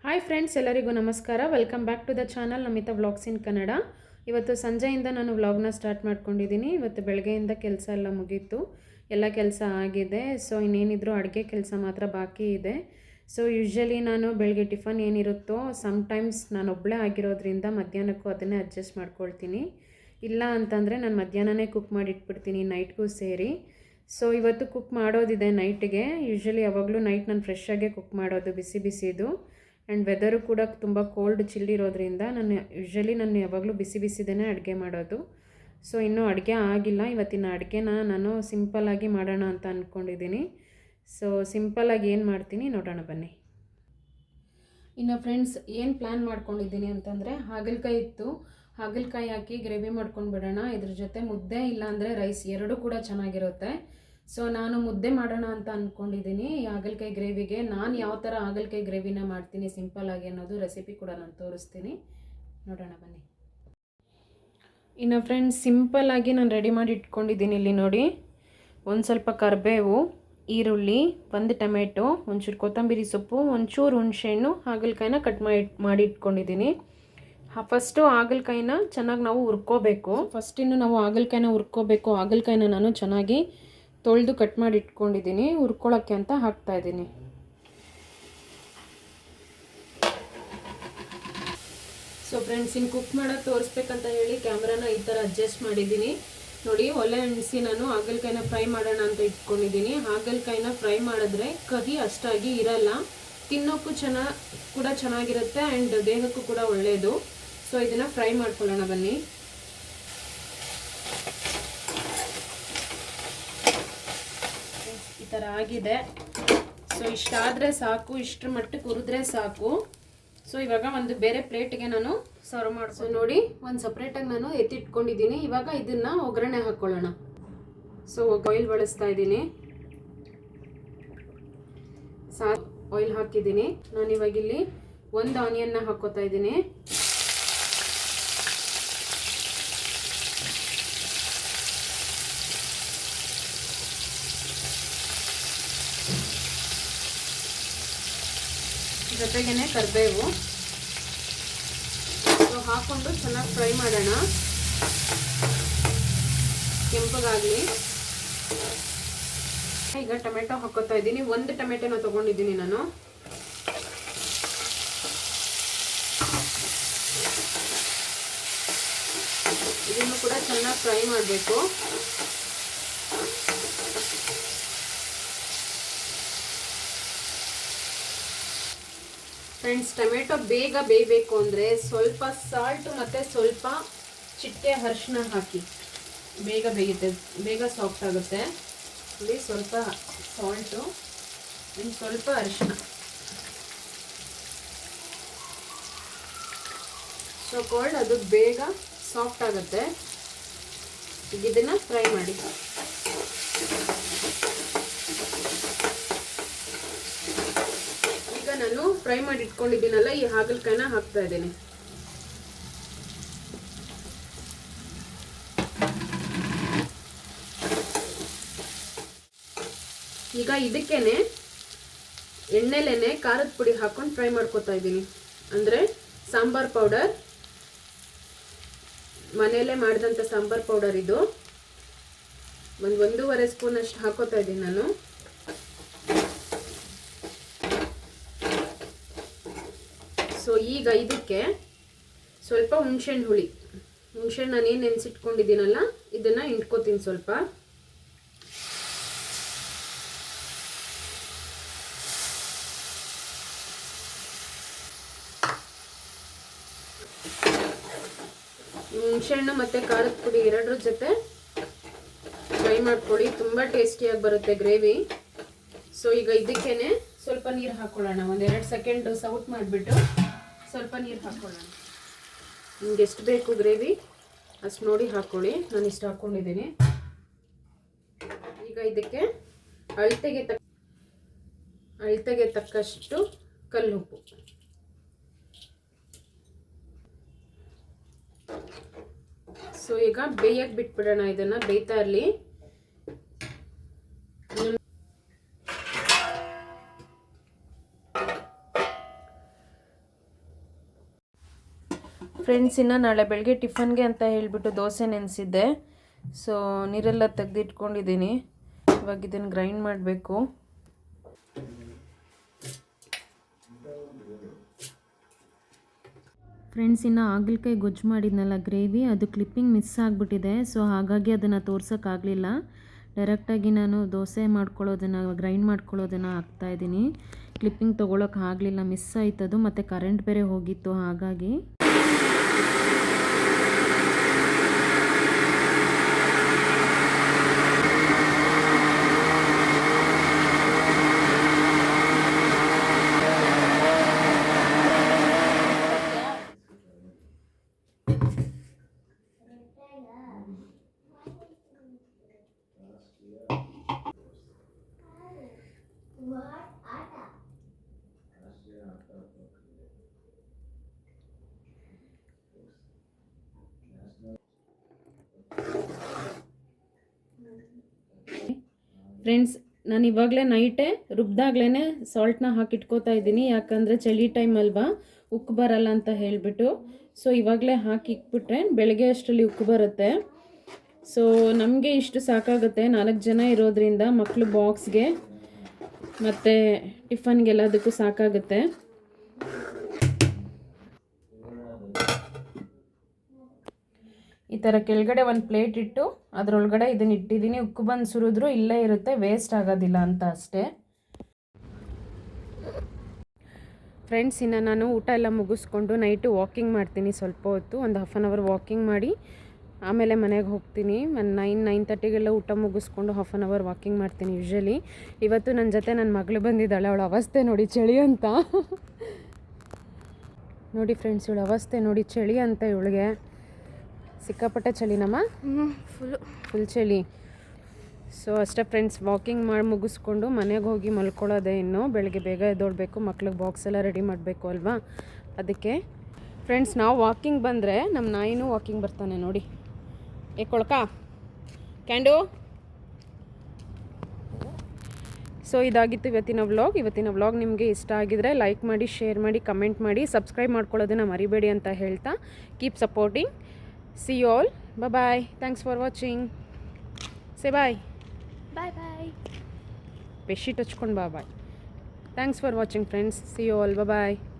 Hi friends, ಎಲ್ಲರಿಗೂ ನಮಸ್ಕಾರ. Welcome back to the channel Namita vlogs in Kannada. ಇವತ್ತು ಸಂಜೆಯಿಂದ ನಾನು ವ್ಲಾಗ್ನ ಸ್ಟಾರ್ಟ್ ಮಾಡ್ಕೊಂಡಿದ್ದೀನಿ. ಇವತ್ತು ಬೆಳಗ್ಗೆಯಿಂದ ಕೆಲಸ ಎಲ್ಲ ಮುಗೀತು, ಎಲ್ಲ ಕೆಲಸ ಆಗಿದೆ. ಸೊ ಇನ್ನೇನಿದ್ರು ಅಡುಗೆ ಕೆಲಸ ಮಾತ್ರ ಬಾಕಿ ಇದೆ. ಸೊ ಯೂಶ್ವಲಿ ನಾನು ಬೆಳಗ್ಗೆ ಟಿಫನ್ ಏನಿರುತ್ತೋ ಸಮ್ಟೈಮ್ಸ್ ನಾನು ಒಬ್ಬಳೇ ಆಗಿರೋದ್ರಿಂದ ಮಧ್ಯಾಹ್ನಕ್ಕೂ ಅದನ್ನೇ ಅಡ್ಜಸ್ಟ್ ಮಾಡ್ಕೊಳ್ತೀನಿ. ಇಲ್ಲ ಅಂತಂದರೆ ನಾನು ಮಧ್ಯಾಹ್ನನೇ ಕುಕ್ ಮಾಡಿ ಇಟ್ಬಿಡ್ತೀನಿ, ನೈಟ್ಗೂ ಸೇರಿ. ಸೊ ಇವತ್ತು ಕುಕ್ ಮಾಡೋದಿದೆ ನೈಟಿಗೆ. ಯೂಶ್ವಲಿ ಯಾವಾಗಲೂ ನೈಟ್ ನಾನು ಫ್ರೆಶ್ಶಾಗೆ ಕುಕ್ ಮಾಡೋದು, ಬಿಸಿ ಬಿಸಿದು. ಆ್ಯಂಡ್ ವೆದರು ಕೂಡ ತುಂಬ ಕೋಲ್ಡ್ ಚಿಲ್ಲಿರೋದ್ರಿಂದ ನಾನು ಯಾವಾಗಲೂ ಬಿಸಿ ಬಿಸಿದೇ ಅಡುಗೆ ಮಾಡೋದು. ಸೊ ಇನ್ನೂ ಅಡುಗೆ ಆಗಿಲ್ಲ. ಇವತ್ತಿನ ಅಡುಗೆನ ನಾನು ಸಿಂಪಲ್ಲಾಗಿ ಮಾಡೋಣ ಅಂತ ಅಂದ್ಕೊಂಡಿದ್ದೀನಿ. ಸೊ ಸಿಂಪಲ್ಲಾಗಿ ಏನು ಮಾಡ್ತೀನಿ ನೋಡೋಣ ಬನ್ನಿ. ಇನ್ನು ಫ್ರೆಂಡ್ಸ್, ಏನು ಪ್ಲ್ಯಾನ್ ಮಾಡ್ಕೊಂಡಿದ್ದೀನಿ ಅಂತಂದರೆ, ಹಾಗಲಕಾಯಿ ಇತ್ತು, ಹಾಗಲಕಾಯಿ ಹಾಕಿ ಗ್ರೇವಿ ಮಾಡ್ಕೊಂಡು ಬಿಡೋಣ. ಇದ್ರ ಜೊತೆ ಮುದ್ದೆ ಇಲ್ಲಾಂದರೆ ರೈಸ್ ಎರಡೂ ಕೂಡ ಚೆನ್ನಾಗಿರುತ್ತೆ. ಸೊ ನಾನು ಮುದ್ದೆ ಮಾಡೋಣ ಅಂತ ಅಂದ್ಕೊಂಡಿದ್ದೀನಿ. ಈ ಹಾಗಲಕಾಯಿ ಗ್ರೇವಿಗೆ ನಾನು ಯಾವ ಥರ ಹಾಗಲಕಾಯಿ ಗ್ರೇವಿನ ಮಾಡ್ತೀನಿ ಸಿಂಪಲ್ಲಾಗಿ ಅನ್ನೋದು ರೆಸಿಪಿ ಕೂಡ ನಾನು ತೋರಿಸ್ತೀನಿ, ನೋಡೋಣ ಬನ್ನಿ. ಇನ್ನು ಫ್ರೆಂಡ್ಸ್, ಸಿಂಪಲ್ಲಾಗಿ ನಾನು ರೆಡಿ ಮಾಡಿ ಇಟ್ಕೊಂಡಿದ್ದೀನಿ. ಇಲ್ಲಿ ನೋಡಿ, ಒಂದು ಸ್ವಲ್ಪ ಕರಿಬೇವು, ಈರುಳ್ಳಿ, ಒಂದು ಟೊಮೆಟೊ, ಒಂಚೂರು ಕೊತ್ತಂಬರಿ ಸೊಪ್ಪು, ಒಂಚೂರು ಹುಣಸೆಹಣ್ಣು, ಹಾಗಲಕಾಯಿನ ಕಟ್ ಮಾಡಿ ಇಟ್ಕೊಂಡಿದ್ದೀನಿ. ಫಸ್ಟು ಹಾಗಲಕಾಯಿನ ಚೆನ್ನಾಗಿ ನಾವು ಹುರ್ಕೋಬೇಕು. ಫಸ್ಟಿನ್ನು ನಾವು ಹಾಗಲಕಾಯಿನ ಹುರ್ಕೋಬೇಕು. ಹಾಗಲಕಾಯಿನ ನಾನು ಚೆನ್ನಾಗಿ ತೊಳೆದು ಕಟ್ ಮಾಡಿ ಇಟ್ಕೊಂಡಿದ್ದೀನಿ, ಹುರ್ಕೊಳ್ಳೋಕ್ಕೆ ಅಂತ ಹಾಕ್ತಾಯಿದ್ದೀನಿ. ಸೊ ಫ್ರೆಂಡ್ಸ್, ಇನ್ನು ಕುಕ್ ಮಾಡೋದು ತೋರಿಸ್ಬೇಕಂತ ಹೇಳಿ ಕ್ಯಾಮ್ರಾನ ಈ ಥರ ಅಡ್ಜಸ್ಟ್ ಮಾಡಿದ್ದೀನಿ. ನೋಡಿ, ಒಲೆ ಅಂಟಿಸಿ ನಾನು ಹಾಗಲಕಾಯಿನ ಫ್ರೈ ಮಾಡೋಣ ಅಂತ ಇಟ್ಕೊಂಡಿದ್ದೀನಿ. ಹಾಗಲಕಾಯಿನ ಫ್ರೈ ಮಾಡಿದ್ರೆ ಕಹಿ ಅಷ್ಟಾಗಿ ಇರಲ್ಲ, ತಿನ್ನೋಕ್ಕೂ ಕೂಡ ಚೆನ್ನಾಗಿರುತ್ತೆ ಆ್ಯಂಡ್ ದೇಹಕ್ಕೂ ಕೂಡ ಒಳ್ಳೆಯದು. ಸೊ ಇದನ್ನು ಫ್ರೈ ಮಾಡ್ಕೊಳ್ಳೋಣ ಬನ್ನಿ. ಈ ಥರ ಆಗಿದೆ. ಸೊ ಇಷ್ಟಾದರೆ ಸಾಕು, ಇಷ್ಟರ ಮಟ್ಟಕ್ಕೆ ಹುರಿದ್ರೆ ಸಾಕು. ಸೊ ಇವಾಗ ಒಂದು ಬೇರೆ ಪ್ಲೇಟಿಗೆ ನಾನು ಸರ್ವ್ ಮಾಡ್ತೀನಿ. ನೋಡಿ, ಒಂದು ಸಪ್ರೇಟಾಗಿ ನಾನು ಎತ್ತಿಟ್ಕೊಂಡಿದ್ದೀನಿ. ಇವಾಗ ಇದನ್ನು ಒಗ್ಗರಣೆ ಹಾಕ್ಕೊಳ್ಳೋಣ. ಸೊ ಆಯಿಲ್ ಬಳಸ್ತಾ ಇದ್ದೀನಿ, ಆಯಿಲ್ ಹಾಕಿದ್ದೀನಿ. ನಾನು ಇವಾಗ ಇಲ್ಲಿ ಒಂದು ಆನಿಯನ್ನ ಹಾಕ್ಕೋತಾ ಇದ್ದೀನಿ. ಜೊತೆಗೇನೆ ಕರಿಬೇವು. ಸೊ ಹಾಕ್ಕೊಂಡು ಚೆನ್ನಾಗಿ ಫ್ರೈ ಮಾಡೋಣ, ಕೆಂಪಗಾಗಲಿ. ಈಗ ಟೊಮೆಟೊ ಹಾಕೋತಾ ಇದ್ದೀನಿ. ಒಂದು ಟೊಮೆಟೊನ ತೊಗೊಂಡಿದ್ದೀನಿ ನಾನು. ಇದನ್ನು ಕೂಡ ಚೆನ್ನಾಗಿ ಫ್ರೈ ಮಾಡಬೇಕು. ಫ್ರೆಂಡ್ಸ್, ಟೊಮೆಟೊ ಬೇಗ ಬೇಯಬೇಕು ಅಂದರೆ ಸ್ವಲ್ಪ ಸಾಲ್ಟು ಮತ್ತು ಸ್ವಲ್ಪ ಚಿಟ್ಟೆ ಅರಿಶಿನ ಹಾಕಿ, ಬೇಗ ಬೇಯುತ್ತೆ, ಬೇಗ ಸಾಫ್ಟ್ ಆಗುತ್ತೆ. ಇಲ್ಲಿ ಸ್ವಲ್ಪ ಸಾಲ್ಟು, ಇನ್ನು ಸ್ವಲ್ಪ ಅರಿಶಿನ. ಸೊ ಕೋಲ್ಡ್ ಅದು ಬೇಗ ಸಾಫ್ಟ್ ಆಗುತ್ತೆ. ಇದನ್ನು ಫ್ರೈ ಮಾಡಿ. ನಾನು ಫ್ರೈ ಮಾಡಿ ಇಟ್ಕೊಂಡಿದ್ದೀನಲ್ಲ, ಈ ಹಾಗಲಕಾಯಿನ ಹಾಕ್ತಾ ಇದ್ದೀನಿ. ಈಗ ಇದಕ್ಕೇನೆ ಎಣ್ಣೆಲೇನೆ ಖಾರದ ಪುಡಿ ಹಾಕೊಂಡು ಫ್ರೈ ಮಾಡ್ಕೊತಾ ಇದ್ದೀನಿ. ಅಂದರೆ ಸಾಂಬಾರ್ ಪೌಡರ್, ಮನೆಯಲ್ಲೇ ಮಾಡಿದಂಥ ಸಾಂಬಾರ್ ಪೌಡರ್ ಇದು. 1.5 ಸ್ಪೂನ್ ಅಷ್ಟು ಹಾಕೋತಾ ಇದ್ದೀನಿ ನಾನು. ಸೊ ಈಗ ಇದಕ್ಕೆ ಸ್ವಲ್ಪ ಹುಣಸೆಹಣ್ಣು ಹುಳಿ, ಹುಣಸೆಹಣ್ಣು ನಾನೇನು ನೆನೆಸಿಟ್ಕೊಂಡಿದ್ದೀನಲ್ಲ ಇದನ್ನು ಹಿಂಡ್ಕೋತೀನಿ ಸ್ವಲ್ಪ. ಹುಣಸೆಹಣ್ಣು ಮತ್ತು ಖಾರದ ಪುಡಿ ಎರಡರ ಜೊತೆ ಫ್ರೈ ಮಾಡ್ಕೊಳ್ಳಿ, ತುಂಬ ಟೇಸ್ಟಿಯಾಗಿ ಬರುತ್ತೆ ಗ್ರೇವಿ. ಸೊ ಈಗ ಇದಕ್ಕೇನೆ ಸ್ವಲ್ಪ ನೀರು ಹಾಕ್ಕೊಳ್ಳೋಣ. 1-2 ಸೆಕೆಂಡ್ ಸೌಟ್ ಮಾಡಿಬಿಟ್ಟು ಸ್ವಲ್ಪ ನೀರು ಹಾಕ್ಕೊಳ್ಳೋಣ. ನಿಮ್ಗೆ ಎಷ್ಟು ಬೇಕು ಗ್ರೇವಿ ಅಷ್ಟು ನೋಡಿ ಹಾಕ್ಕೊಳ್ಳಿ. ನಾನು ಇಷ್ಟು ಹಾಕ್ಕೊಂಡಿದ್ದೀನಿ. ಈಗ ಇದಕ್ಕೆ ಅಳತೆಗೆ ತಕ್ಕಷ್ಟು ಕಲ್ಲುಪ್ಪು. ಸೊ ಈಗ ಬೇಯಕ್ಕೆ ಬಿಟ್ಬಿಡೋಣ. ಇದನ್ನು ಬೇಯ್ತಾ ಇರಲಿ. ಫ್ರೆಂಡ್ಸ್, ಇನ್ನು ನಾಳೆ ಬೆಳಗ್ಗೆ ಟಿಫನ್ಗೆ ಅಂತ ಹೇಳಿಬಿಟ್ಟು ದೋಸೆ ನೆನೆಸಿದ್ದೆ. ಸೊ ನೀರೆಲ್ಲ ತೆಗೆದಿಟ್ಕೊಂಡಿದ್ದೀನಿ. ಇವಾಗ ಇದನ್ನು ಗ್ರೈಂಡ್ ಮಾಡಬೇಕು. ಫ್ರೆಂಡ್ಸ್, ಇನ್ನು ಹಾಗಲಕಾಯಿ ಗೊಜ್ಜು ಮಾಡಿದ್ನಲ್ಲ ಗ್ರೇವಿ, ಅದು ಕ್ಲಿಪ್ಪಿಂಗ್ ಮಿಸ್ ಆಗಿಬಿಟ್ಟಿದೆ. ಸೊ ಹಾಗಾಗಿ ಅದನ್ನು ತೋರ್ಸೋಕ್ಕಾಗಲಿಲ್ಲ. ಡೈರೆಕ್ಟಾಗಿ ನಾನು ದೋಸೆ ಮಾಡ್ಕೊಳ್ಳೋದನ್ನು, ಗ್ರೈಂಡ್ ಮಾಡ್ಕೊಳ್ಳೋದನ್ನು ಹಾಕ್ತಾಯಿದ್ದೀನಿ. ಕ್ಲಿಪ್ಪಿಂಗ್ ತೊಗೊಳಕ್ಕೆ ಆಗಲಿಲ್ಲ, ಮಿಸ್ ಆಯ್ತದು. ಮತ್ತು ಕರೆಂಟ್ ಬೇರೆ ಹೋಗಿತ್ತು, ಹಾಗಾಗಿ. ಫ್ರೆಂಡ್ಸ್, ನಾನು ಇವಾಗಲೇ ನೈಟೇ ರುಬ್ದಾಗ್ಲೇ ಸಾಲ್ಟ್ನ ಹಾಕಿಟ್ಕೋತಾ ಇದ್ದೀನಿ. ಯಾಕಂದರೆ ಚಳಿ ಟೈಮ್ ಅಲ್ವಾ, ಉಕ್ಕು ಬರಲ್ಲ ಅಂತ ಹೇಳಿಬಿಟ್ಟು. ಸೊ ಇವಾಗಲೇ ಹಾಕಿ ಇಕ್ಬಿಟ್ರೆ ಬೆಳಗ್ಗೆ ಅಷ್ಟರಲ್ಲಿ ಉಕ್ಕು ಬರುತ್ತೆ. ಸೊ ನಮಗೆ ಇಷ್ಟು ಸಾಕಾಗುತ್ತೆ, 4 ಜನ ಇರೋದ್ರಿಂದ. ಮಕ್ಕಳು ಬಾಕ್ಸ್ಗೆ ಮತ್ತು ಟಿಫನ್ಗೆಲ್ಲದಕ್ಕೂ ಸಾಕಾಗುತ್ತೆ. ಈ ಥರ ಕೆಳಗಡೆ ಒಂದು ಪ್ಲೇಟ್ ಇಟ್ಟು ಅದರೊಳಗಡೆ ಇದನ್ನು ಇಟ್ಟಿದ್ದೀನಿ. ಉಕ್ಕು ಬಂದು ಸುರಿದ್ರೂ ಇಲ್ಲೇ ಇರುತ್ತೆ, ವೇಸ್ಟ್ ಆಗೋದಿಲ್ಲ ಅಂತ ಅಷ್ಟೇ. ಫ್ರೆಂಡ್ಸ್, ಇನ್ನು ನಾನು ಊಟ ಎಲ್ಲ ಮುಗಿಸ್ಕೊಂಡು ನೈಟು ವಾಕಿಂಗ್ ಮಾಡ್ತೀನಿ ಸ್ವಲ್ಪ ಹೊತ್ತು. ಒಂದು 1/2 ಅವರ್ ವಾಕಿಂಗ್ ಮಾಡಿ ಆಮೇಲೆ ಮನೆಗೆ ಹೋಗ್ತೀನಿ. 9:30ಗೆಲ್ಲ ಊಟ ಮುಗಿಸ್ಕೊಂಡು 1/2 ಅವರ್ ವಾಕಿಂಗ್ ಮಾಡ್ತೀನಿ ಯೂಶ್ವಲಿ. ಇವತ್ತು ನನ್ನ ಜೊತೆ ನನ್ನ ಮಗಳು ಬಂದಿದ್ದಾಳೆ. ಅವಳ ಅವಸ್ಥೆ ನೋಡಿ, ಚಳಿ ಅಂತ. ನೋಡಿ ಫ್ರೆಂಡ್ಸ್, ಇವಳ ಅವಸ್ಥೆ ನೋಡಿ, ಚಳಿ ಅಂತ ಇವಳಿಗೆ. ಸಿಕ್ಕಾಪಟ್ಟೆ ಚಳಿನಮ್ಮ, ಫುಲ್ ಚಳಿ. ಸೊ ಅಷ್ಟೇ ಫ್ರೆಂಡ್ಸ್, ವಾಕಿಂಗ್ ಮಾಡಿ ಮುಗಿಸ್ಕೊಂಡು ಮನೆಗೆ ಹೋಗಿ ಮಲ್ಕೊಳ್ಳೋದೆ. ಇನ್ನು ಬೆಳಗ್ಗೆ ಬೇಗ ಎದ್ದೋಳ್ಬೇಕು, ಮಕ್ಳಿಗೆ ಬಾಕ್ಸ್ ಎಲ್ಲ ರೆಡಿ ಮಾಡಬೇಕು ಅಲ್ವಾ, ಅದಕ್ಕೆ. ಫ್ರೆಂಡ್ಸ್, ನಾವು ವಾಕಿಂಗ್ ಬಂದರೆ ನಮ್ಮ ನಾಯಿನೂ ವಾಕಿಂಗ್ ಬರ್ತಾನೆ ನೋಡಿ. ಕೊಳ್ಕ ಕ್ಯಾಂಡು. ಸೊ ಇದಾಗಿತ್ತು ಇವತ್ತಿನ ವ್ಲಾಗ್. ನಿಮಗೆ ಇಷ್ಟ ಆಗಿದರೆ ಲೈಕ್ ಮಾಡಿ, ಶೇರ್ ಮಾಡಿ, ಕಮೆಂಟ್ ಮಾಡಿ, ಸಬ್ಸ್ಕ್ರೈಬ್ ಮಾಡ್ಕೊಳ್ಳೋದನ್ನು ಮರಿಬೇಡಿ ಅಂತ ಹೇಳ್ತಾ, keep supporting. See you all. Bye-bye. Thanks for watching. Say bye. Bye-bye. Beshi touchkond bye-bye. Thanks for watching, friends. See you all. Bye-bye.